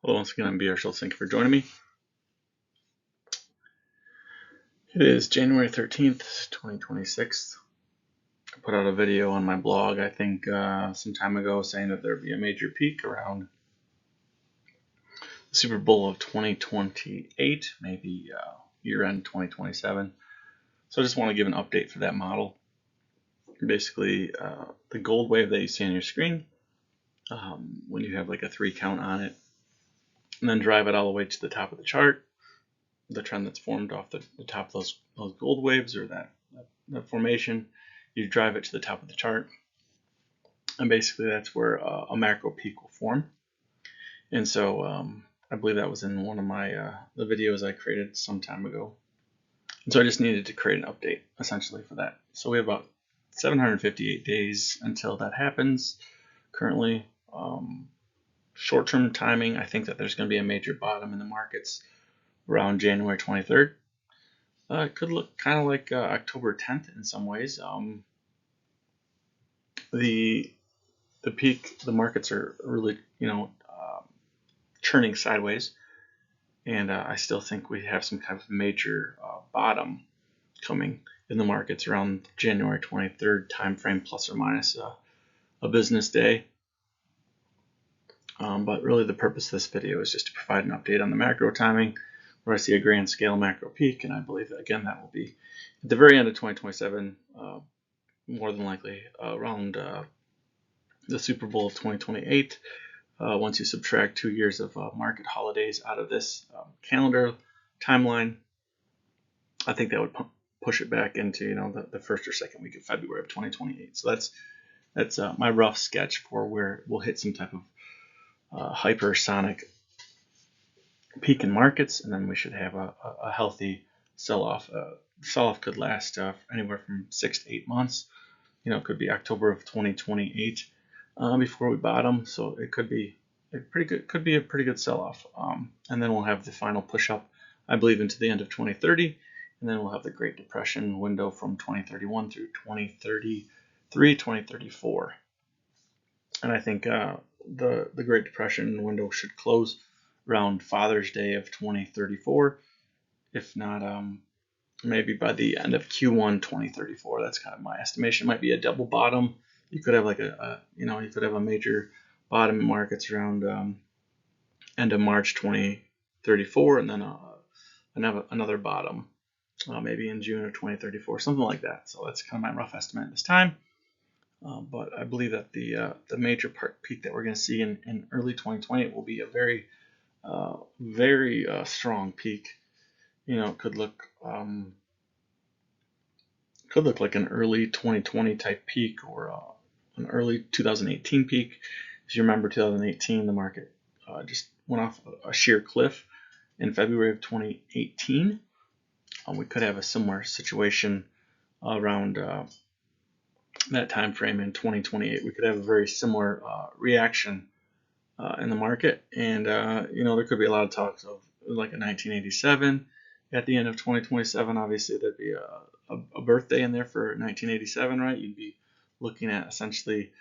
Hello, once again, I'm brschultz. Thank you for joining me. It is January 13th, 2026. I put out a video on my blog, I think, some time ago saying that there would be a major peak around the Superbowl of 2028, maybe year-end 2027. So I just want to give an update for that model. Basically, the gold wave that you see on your screen, when you have like a 3 count on it, and then drive it all the way to the top of the chart, the trend that's formed off the top of those gold waves or that formation, you drive it to the top of the chart, and basically that's where a macro peak will form. And so I believe that was in one of my the videos I created some time ago. And so I just needed to create an update essentially for that. So we have about 758 days until that happens currently. Short-term timing, I think that there's going to be a major bottom in the markets around January 23rd. It could look kind of like October 10th in some ways. The peak, the markets are really, churning sideways, and I still think we have some kind of major bottom coming in the markets around January 23rd timeframe, plus or minus a business day. But really the purpose of this video is just to provide an update on the macro timing, where I see a grand scale macro peak, and I believe that, again, that will be at the very end of 2027, more than likely around the Super Bowl of 2028. Once you subtract 2 years of market holidays out of this calendar timeline, I think that would push it back into the first or second week of February of 2028. So that's my rough sketch for where we'll hit some type of hypersonic peak in markets, and then we should have a healthy sell-off. Sell-off could last anywhere from 6 to 8 months. It could be October of 2028 before we bottom. So it could be a pretty good sell-off. And then we'll have the final push-up, I believe, into the end of 2030, and then we'll have the Great Depression window from 2031 through 2033, 2034. And I think the Great Depression window should close around Father's Day of 2034, if not maybe by the end of Q1 2034. That's kind of my estimation. It might be a double bottom. You could have like you could have a major bottom in markets around end of March 2034, and then another bottom maybe in June of 2034, something like that. So that's kind of my rough estimate at this time. But I believe that the major peak that we're going to see in early 2020 will be a very strong peak. It could look like an early 2020 type peak, or an early 2018 peak. As you remember, 2018, the market just went off a sheer cliff in February of 2018. We could have a similar situation around that time frame in 2028. We could have a very similar reaction in the market, and there could be a lot of talks of like a 1987 at the end of 2027. Obviously, there'd be a birthday in there for 1987, right? You'd be looking at essentially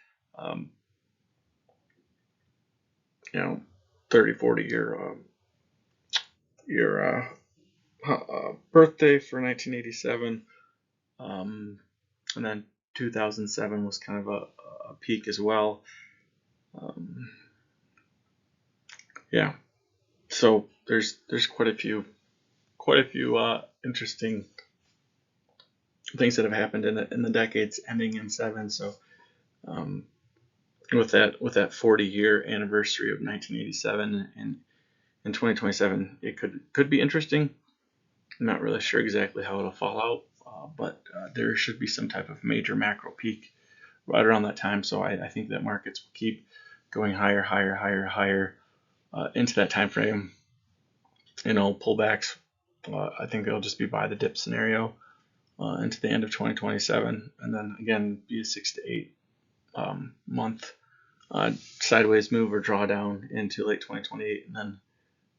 30-40 year birthday for 1987, and then 2007 was kind of a peak as well. So there's quite a few interesting things that have happened in the decades ending in 7. So with that 40-year anniversary of 1987 and in 2027, it could be interesting. I'm not really sure exactly how it'll fall out, but there should be some type of major macro peak right around that time. So I think that markets will keep going higher into that time frame. Pullbacks, I think they'll just be buy the dip scenario into the end of 2027, and then again be a 6 to 8 month sideways move or drawdown into late 2028, and then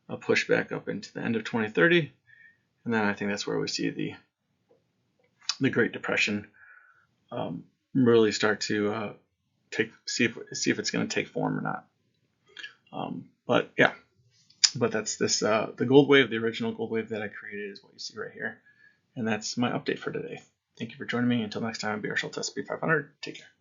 a push back up into the end of 2030, and then I think that's where we see the Great Depression really start to see if it's going to take form or not. But yeah, But that's this, the gold wave, the original gold wave that I created is what you see right here. And that's my update for today. Thank you for joining me. Until next time, brschultzSP500. Take care.